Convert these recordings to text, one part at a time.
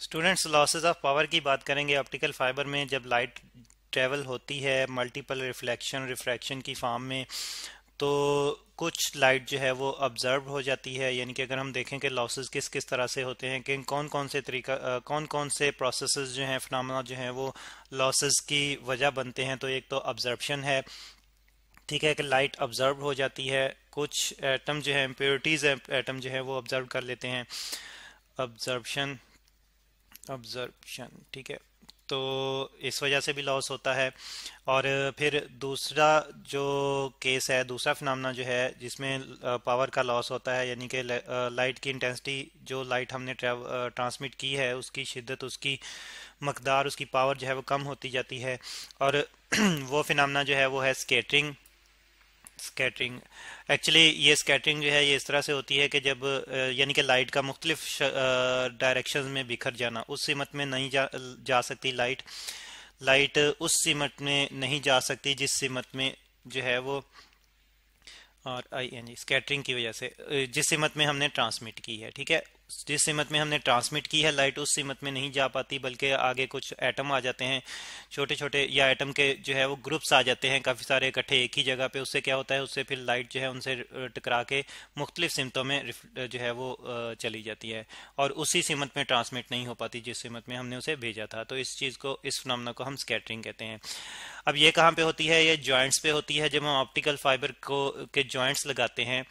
Students, losses of power की बात करेंगे। ऑप्टिकल फाइबर में जब लाइट ट्रेवल होती है मल्टीपल रिफ्लेक्शन रिफ्रैक्शन की फॉर्म में, तो कुछ लाइट जो है वो ऑब्जर्व हो जाती है। यानी कि अगर हम देखें कि लॉसेस किस किस तरह से होते हैं, कि कौन कौन से तरीका कौन कौन से प्रोसेसेस जो हैं, फिनोमेना जो हैं वो लॉसेस की वजह बनते हैं, तो एक तो ऑब्जर्प्शन है। ठीक है कि लाइट ऑब्जर्व हो जाती है, कुछ एटम जो है इम्प्योरिटीज एटम जो है वो ऑब्जर्व कर लेते हैं। ऑब्जर्प्शन ऑब्जर्प्शन ठीक है, तो इस वजह से भी लॉस होता है। और फिर दूसरा जो केस है, दूसरा फिनोमेना जो है जिसमें पावर का लॉस होता है, यानी कि लाइट की इंटेंसिटी, जो लाइट हमने ट्रांसमिट की है उसकी शिद्दत, उसकी मकदार, उसकी पावर जो है वो कम होती जाती है। और वो फिनोमेना जो है वो है स्कैटरिंग। स्कैटरिंग एक्चुअली ये स्कैटरिंग जो है ये इस तरह से होती है कि जब यानी कि लाइट का मुख्तलिफ डायरेक्शंस में बिखर जाना, उस सिमत में नहीं जा सकती लाइट। लाइट उस सिमत में नहीं जा सकती जिस सिमत में जो है वो, और आई एन जी स्कैटरिंग की वजह से जिस सिमत में हमने ट्रांसमिट की है। ठीक है, जिस सिमत में हमने ट्रांसमिट की है लाइट, उस सिमत में नहीं जा पाती, बल्कि आगे कुछ एटम आ जाते हैं छोटे छोटे, या एटम के जो है वो ग्रुप्स आ जाते हैं काफ़ी सारे इकट्ठे एक ही जगह पे। उससे क्या होता है, उससे फिर लाइट जो है उनसे टकरा के मुख्तलिफ सिमतों में जो है वो चली जाती है, और उसी सिमत में ट्रांसमिट नहीं हो पाती जिस सिमत में हमने उसे भेजा था। तो इस चीज़ को, इस फिनोमेना को हम स्कैटरिंग कहते हैं। अब ये कहाँ पे होती है? ये जॉइंट्स पे होती है। जब हम ऑप्टिकल फाइबर को के जॉइंट्स लगाते हैं,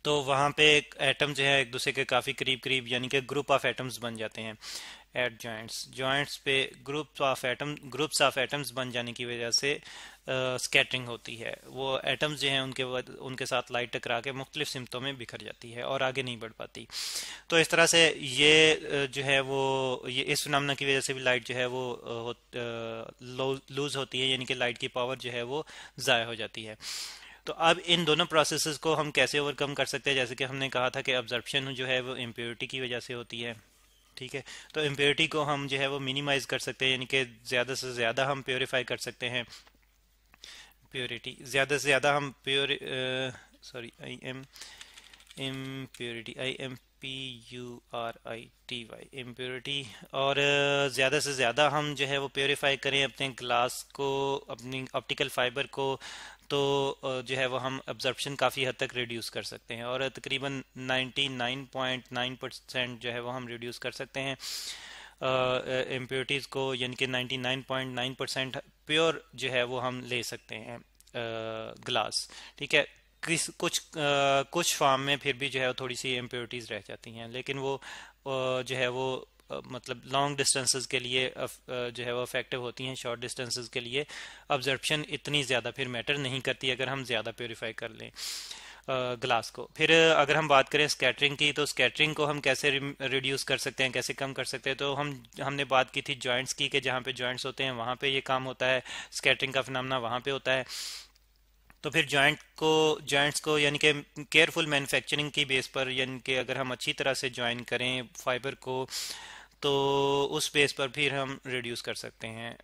तो वहाँ पे एटम जो है एक दूसरे के काफ़ी करीब करीब, यानी कि ग्रुप ऑफ एटम्स बन जाते हैं एट जॉइंट्स। जॉइंट्स पे ग्रुप्स ऑफ एटम्स बन जाने की वजह से स्कैटरिंग होती है। वो एटम्स जो हैं उनके साथ लाइट टकरा के मुख्तलिफ सिमतों में बिखर जाती है और आगे नहीं बढ़ पाती। तो इस तरह से ये जो है वो, ये इस फिनोमेना की वजह से भी लाइट जो है वो लूज होती है, यानी कि लाइट की पावर जो है वो ज़ाया हो जाती है। तो अब इन दोनों प्रोसेसेस को हम कैसे ओवरकम कर सकते हैं? जैसे कि हमने कहा था कि ऑब्जर्प्शन जो है वो इम्प्योरिटी की वजह से होती है। ठीक है, तो इम्प्योरिटी को हम जो है वो मिनिमाइज कर सकते हैं, यानी कि ज़्यादा से ज़्यादा हम प्योरीफाई कर सकते हैं। प्योरिटी ज़्यादा से ज़्यादा हम sorry, I am impurity, IMPURITY impurity. और ज़्यादा से ज़्यादा हम जो है वो प्योरीफाई करें अपने ग्लास को, अपनी ऑप्टिकल फाइबर को, तो जो है वो हम अब्जर्प्शन काफ़ी हद तक रिड्यूस कर सकते हैं, और तकरीबन 99.9% जो है वो हम रिड्यूस कर सकते हैं इम्प्योरिटीज़ को, यानी कि 99.9% प्योर जो है वो हम ले सकते हैं ग्लास। ठीक है, कुछ फार्म में फिर भी जो है वो थोड़ी सी इम्प्योरिटीज रह जाती हैं, लेकिन वो जो है वो मतलब लॉन्ग डिस्टेंसेस के लिए जो है वो इफेक्टिव होती हैं। शॉर्ट डिस्टेंसेस के लिए ऑब्जर्प्शन इतनी ज़्यादा फिर मैटर नहीं करती अगर हम ज़्यादा प्योरीफाई कर लें ग्लास को। फिर अगर हम बात करें स्कैटरिंग की, तो स्कैटरिंग को हम कैसे रिड्यूस कर सकते हैं, कैसे कम कर सकते हैं? तो हमने बात की थी जॉइंट्स की, कि जहाँ पे जॉइंट्स होते हैं वहाँ पे ये काम होता है, स्कैटरिंग का फिनोमेना वहाँ पे होता है। तो फिर जॉइंट्स को यानी कि केयरफुल मैन्युफैक्चरिंग की बेस पर, यानी कि अगर हम अच्छी तरह से जॉइन करें फाइबर को, तो उस बेस पर फिर हम रिड्यूस कर सकते हैं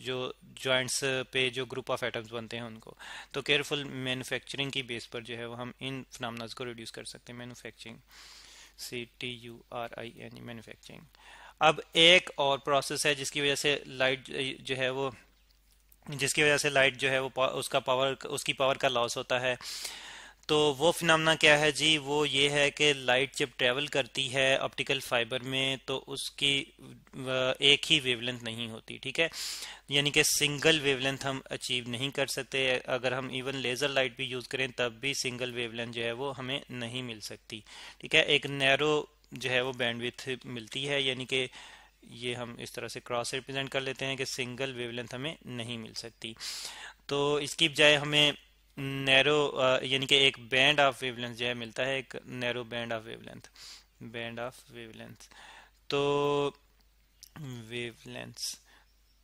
जो जॉइंट्स पे जो ग्रुप ऑफ एटम्स बनते हैं उनको। तो केयरफुल मैन्युफैक्चरिंग की बेस पर जो है वो हम इन फिनोमेना को रिड्यूस कर सकते हैं। Manufacturing, CTURING, manufacturing. अब एक और प्रोसेस है जिसकी वजह से लाइट जो है वो उसकी पावर का लॉस होता है। तो वो फिनोमेना क्या है जी? वो ये है कि लाइट जब ट्रेवल करती है ऑप्टिकल फाइबर में, तो उसकी एक ही वेवलेंथ नहीं होती। ठीक है, यानी कि सिंगल वेवलेंथ हम अचीव नहीं कर सकते। अगर हम इवन लेज़र लाइट भी यूज़ करें तब भी सिंगल वेवलेंथ जो है वो हमें नहीं मिल सकती। ठीक है, एक नैरो जो है वो बैंडविड्थ मिलती है, यानी कि ये हम इस तरह से क्रॉस रिप्रेजेंट कर लेते हैं कि सिंगल वेवलेंथ हमें नहीं मिल सकती। तो इसकी बजाय हमें नैरो यानी कि एक बैंड ऑफ वेवलेंथ जो है मिलता है, एक नैरो बैंड ऑफ वेवलेंथ। तो वेवलेंथ्स,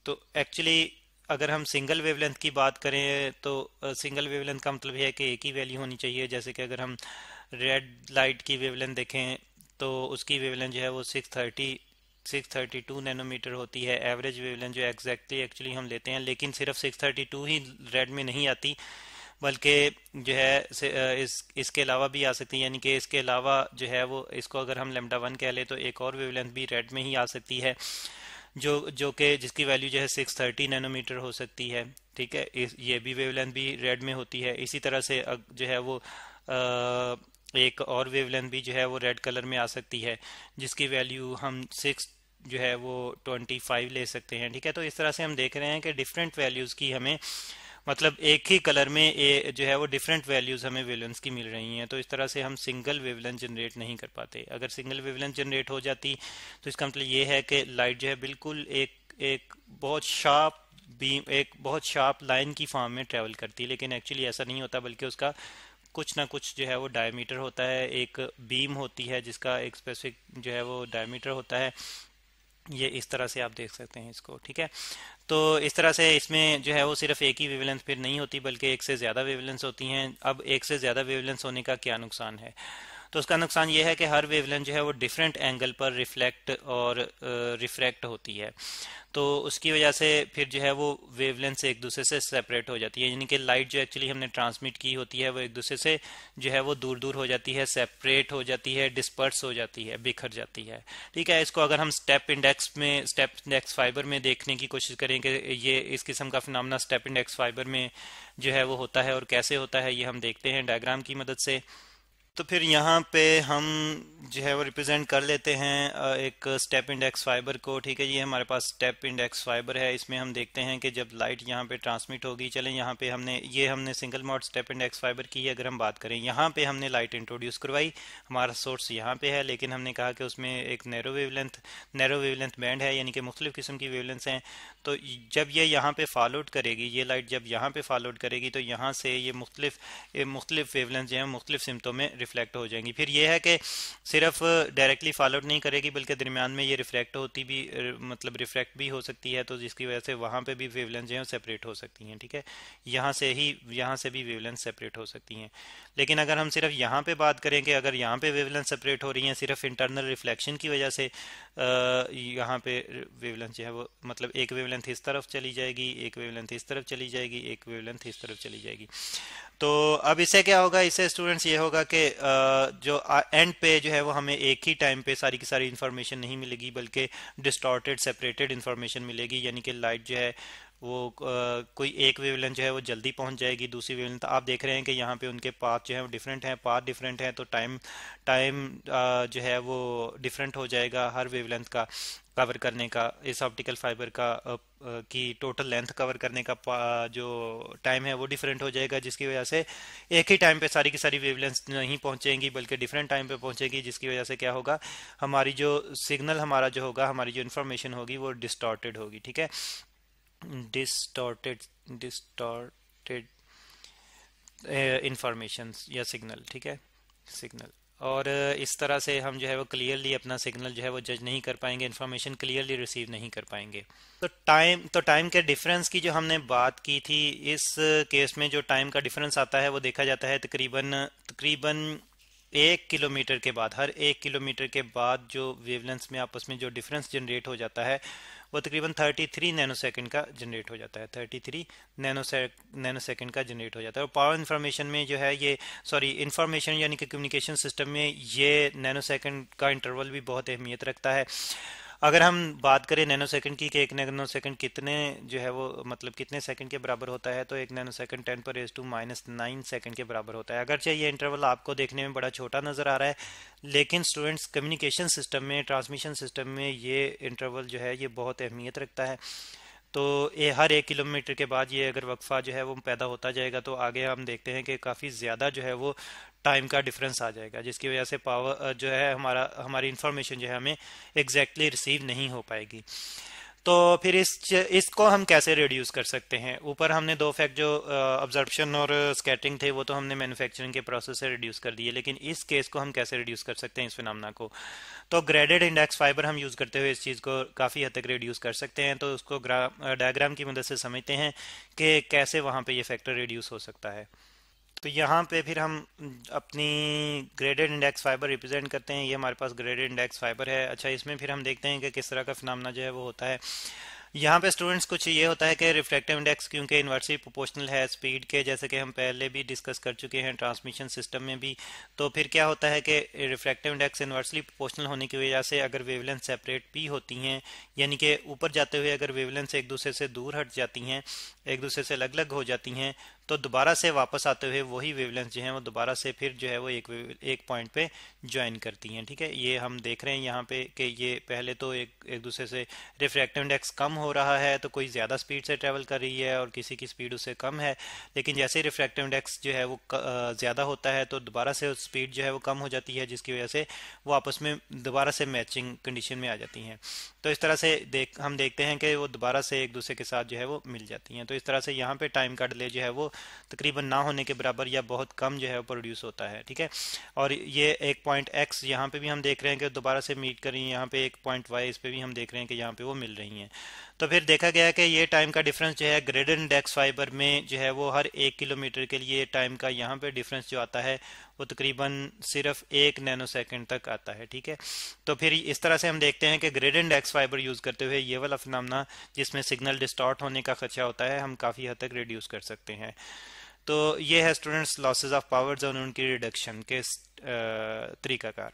तो एक्चुअली अगर हम सिंगल वेवलेंथ की बात करें, तो सिंगल वेवलेंथ का मतलब है कि एक ही वैल्यू होनी चाहिए। जैसे कि अगर हम रेड लाइट की वेवलेंथ देखें, तो उसकी वेवलेंथ जो है वो 632 नैनोमीटर होती है। एवरेज वेवलेंथ जो एक्चुअली हम लेते हैं, लेकिन सिर्फ 632 ही रेड में नहीं आती, बल्कि जो है इसके अलावा भी आ सकती है, यानी कि इसके अलावा जो है वो इसको अगर हम लेमडा वन कह ले तो एक और वेवलेंथ भी रेड में ही आ सकती है, जो जो कि जिसकी वैल्यू जो है 630 नैनोमीटर हो सकती है। ठीक है, ये भी वेवलेंथ भी रेड में होती है। इसी तरह से जो है वो एक और वेवलेंथ भी जो है वो रेड कलर में आ सकती है, जिसकी वैल्यू हम 6 जो है वो 25 ले सकते हैं। ठीक है, तो इस तरह से हम देख रहे हैं कि डिफरेंट वैल्यूज़ की हमें, मतलब एक ही कलर में जो है वो डिफरेंट वैल्यूज़ हमें वेवलेंथ की मिल रही हैं। तो इस तरह से हम सिंगल वेवलेंथ जनरेट नहीं कर पाते। अगर सिंगल वेवलेंथ जनरेट हो जाती तो इसका मतलब ये है कि लाइट जो है बिल्कुल एक एक बहुत शार्प बीम, एक बहुत शार्प लाइन की फॉर्म में ट्रेवल करती है, लेकिन एक्चुअली ऐसा नहीं होता, बल्कि उसका कुछ ना कुछ जो है वो डायमीटर होता है, एक बीम होती है जिसका एक स्पेसिफिक जो है वो डायमीटर होता है। ये इस तरह से आप देख सकते हैं इसको। ठीक है, तो इस तरह से इसमें जो है वो सिर्फ एक ही वेवलेंथ फिर नहीं होती, बल्कि एक से ज़्यादा वेवलेंथ होती हैं। अब एक से ज़्यादा वेवलेंथ होने का क्या नुकसान है? तो उसका नुकसान ये है कि हर वेवलेंथ जो है वो डिफरेंट एंगल पर रिफ्लेक्ट और रिफ्रैक्ट होती है। तो उसकी वजह से फिर जो है वो वेवलेंथ से एक दूसरे से सेपरेट हो जाती है, यानी कि लाइट जो एक्चुअली हमने ट्रांसमिट की होती है वो एक दूसरे से जो है वो दूर दूर हो जाती है, सेपरेट हो जाती है, डिस्पर्स हो जाती है, बिखर जाती है। ठीक है, इसको अगर हम स्टेप इंडेक्स फाइबर में देखने की कोशिश करें कि ये इस किस्म का फिनोमेना स्टेप इंडेक्स फाइबर में जो है वो होता है और कैसे होता है, ये हम देखते हैं डायग्राम की मदद से। तो फिर यहाँ पे हम जो है वो रिप्रेजेंट कर लेते हैं एक स्टेप इंडेक्स फाइबर को। ठीक है, ये हमारे पास स्टेप इंडेक्स फाइबर है। इसमें हम देखते हैं कि जब लाइट यहाँ पे ट्रांसमिट होगी, चलें यहाँ पे हमने single mode step index fibre की अगर हम बात करें, यहाँ पे हमने लाइट इंट्रोड्यूस करवाई, हमारा सोर्स यहाँ पे है, लेकिन हमने कहा कि उसमें एक नैरो वेवलेंथ बैंड है, यानी कि मुख्तलिफ किस्म की वेवलेंथ्स हैं। तो जब ये यहाँ पे फॉल आउट करेगी, ये लाइट जब यहाँ पे फॉल आउट करेगी, तो यहाँ से ये मुख्तलिफ वेवलेंथ जो है मुख्तलिफ सिमतों में रिफ्लेक्ट हो जाएंगी। फिर ये है कि सिर्फ डायरेक्टली फॉलो आउट नहीं करेगी, बल्कि दरमियान में ये रिफ्लेक्ट होती भी मतलब रिफ्लेक्ट भी हो सकती है, तो जिसकी वजह से वहाँ पे भी वेवलेंथ जो है सेपरेट हो सकती हैं। ठीक है, यहाँ से भी वेवलेंथ सेपरेट हो सकती हैं। लेकिन अगर हम सिर्फ यहाँ पे बात करें कि अगर यहाँ पे वेवलेंथ सेपरेट हो रही हैं सिर्फ इंटरनल रिफ्लेक्शन की वजह से, यहाँ पे वेवलेंथ जो है वो मतलब एक वेवलेंथ इस तरफ चली जाएगी, एक वेवलेंथ इस तरफ चली जाएगी, एक वेवलेंथ इस तरफ चली जाएगी। तो अब इससे क्या होगा, इससे स्टूडेंट्स ये होगा कि जो एंड पे जो है वो हमें एक ही टाइम पे सारी की सारी इन्फॉर्मेशन नहीं मिलेगी, बल्कि डिस्टॉर्टेड सेपरेटेड इन्फॉर्मेशन मिलेगी। यानी कि लाइट जो है वो कोई एक वेवलेंथ जो है वो जल्दी पहुंच जाएगी, दूसरी वेवलेंथ आप देख रहे हैं कि यहाँ पे उनके पाथ जो है वो डिफरेंट हैं, पाथ डिफरेंट हैं, तो टाइम टाइम जो है वो डिफरेंट हो जाएगा हर वेवलेंथ का कवर करने का। इस ऑप्टिकल फाइबर का की टोटल लेंथ कवर करने का जो टाइम है वो डिफरेंट हो जाएगा, जिसकी वजह से एक ही टाइम पे सारी की सारी वेवलेंथ नहीं पहुंचेंगी, बल्कि डिफरेंट टाइम पे पहुंचेगी, जिसकी वजह से क्या होगा, हमारी जो सिग्नल हमारा जो होगा, हमारी जो इन्फॉर्मेशन होगी वो डिस्टॉर्टेड होगी। ठीक है, डिस्टॉर्टेड इंफॉर्मेशन या सिग्नल। ठीक है, सिग्नल। और इस तरह से हम जो है वो क्लियरली अपना सिग्नल जो है वो जज नहीं कर पाएंगे, इन्फॉर्मेशन क्लियरली रिसीव नहीं कर पाएंगे। तो टाइम के डिफरेंस की जो हमने बात की थी, इस केस में जो टाइम का डिफरेंस आता है वो देखा जाता है तकरीबन तकरीबन 1 किलोमीटर के बाद। हर 1 किलोमीटर के बाद जो वेवलेंथ्स में आपस में जो डिफरेंस जनरेट हो जाता है वो तकरीबन 33 नैनो सेकंड का जनरेट हो जाता है, 33 नैनो सेकंड का जनरेट हो जाता है। और पावर इन्फॉर्मेशन में जो है ये इंफॉर्मेशन यानी कि कम्युनिकेशन सिस्टम में ये नैनो सेकंड का इंटरवल भी बहुत अहमियत रखता है। अगर हम बात करें नैनो सेकंड की कि एक नैनो सेकंड कितने जो है वो मतलब कितने सेकंड के बराबर होता है, तो एक नैनो सेकंड 10⁻⁻⁹ सेकंड के बराबर होता है। अगरचे ये इंटरवल आपको देखने में बड़ा छोटा नज़र आ रहा है, लेकिन स्टूडेंट्स कम्युनिकेशन सिस्टम में, ट्रांसमिशन सिस्टम में ये इंटरवल जो है ये बहुत अहमियत रखता है। तो ये हर 1 किलोमीटर के बाद ये अगर वक्फा जो है वो पैदा होता जाएगा, तो आगे हम देखते हैं कि काफ़ी ज़्यादा जो है वो टाइम का डिफरेंस आ जाएगा, जिसकी वजह से पावर जो है हमारी इंफॉर्मेशन जो है हमें एग्जैक्टली रिसीव नहीं हो पाएगी। तो फिर इसको हम कैसे रिड्यूस कर सकते हैं? ऊपर हमने दो फैक्ट जो ऑब्जर्प्शन और स्कैटरिंग थे वो तो हमने मैन्युफैक्चरिंग के प्रोसेस से रिड्यूस कर दिए, लेकिन इस केस को हम कैसे रिड्यूस कर सकते हैं, इस फिनोमेना को? तो ग्रेडेड इंडेक्स फाइबर हम यूज़ करते हुए इस चीज़ को काफ़ी हद तक रिड्यूस कर सकते हैं। तो उसको डायग्राम की मदद से समझते हैं कि कैसे वहाँ पे ये फैक्टर रिड्यूस हो सकता है। तो यहाँ पे फिर हम अपनी ग्रेडेड इंडेक्स फाइबर रिप्रेजेंट करते हैं। ये हमारे पास ग्रेडेड इंडेक्स फाइबर है। अच्छा, इसमें फिर हम देखते हैं कि किस तरह का फिनोमेना जो है वो होता है। यहाँ पे स्टूडेंट्स कुछ ये होता है कि रिफ्रैक्टिव इंडेक्स क्योंकि इन्वर्सली प्रोपोर्शनल है स्पीड के, जैसे कि हम पहले भी डिस्कस कर चुके हैं ट्रांसमिशन सिस्टम में भी। तो फिर क्या होता है कि रिफ्रैक्टिव इंडेक्स इन्वर्सली प्रोपोर्शनल होने की वजह से अगर वेवलेंथ सेपरेट भी होती हैं, यानी कि ऊपर जाते हुए अगर वेवलेंथ एक दूसरे से दूर हट जाती हैं, एक दूसरे से अलग अलग हो जाती हैं, तो दोबारा से वापस आते हुए वही वेवलेंथ जो है वो दोबारा से फिर जो है वो एक पॉइंट पे ज्वाइन करती हैं। ठीक है, ये हम देख रहे हैं यहाँ पे कि ये पहले तो एक दूसरे से रिफ्रैक्टिव इंडेक्स कम हो रहा है, तो कोई ज़्यादा स्पीड से ट्रेवल कर रही है और किसी की स्पीड उससे कम है। लेकिन जैसे ही रिफ्रैक्टिव इंडेक्स जो है वो ज़्यादा होता है तो दोबारा से स्पीड जो है वो कम हो जाती है, जिसकी वजह से वो आपस में दोबारा से मैचिंग कंडीशन में आ जाती हैं। तो इस तरह से हम देखते हैं कि वो दोबारा से एक दूसरे के साथ जो है वो मिल जाती हैं। तो इस तरह से यहाँ पे टाइम का डिले जो है वो तकरीबन ना होने के बराबर या बहुत कम जो है वो प्रोड्यूस होता है। ठीक है, और ये एक पॉइंट एक्स यहाँ पे भी हम देख रहे हैं कि दोबारा से मीट कर रही है, यहाँ पे एक पॉइंट वाई इस पे भी हम देख रहे हैं कि यहाँ पे वो मिल रही हैं। तो फिर देखा गया कि ये टाइम का डिफरेंस जो है ग्रेडेड इंडेक्स फाइबर में जो है वो हर 1 किलोमीटर के लिए टाइम का यहाँ पे डिफरेंस जो आता है वो तकरीबन सिर्फ 1 नैनो सेकंड तक आता है। ठीक है, तो फिर इस तरह से हम देखते हैं कि ग्रेडेड इंडेक्स फाइबर यूज़ करते हुए ये वाला फिनोमेना जिसमें सिग्नल डिस्टॉर्ट होने का खदशा होता है हम काफ़ी हद तक रिड्यूस कर सकते हैं। तो ये है स्टूडेंट्स लॉसेस ऑफ पावर्स और उनकी रिडक्शन के तरीकाकार।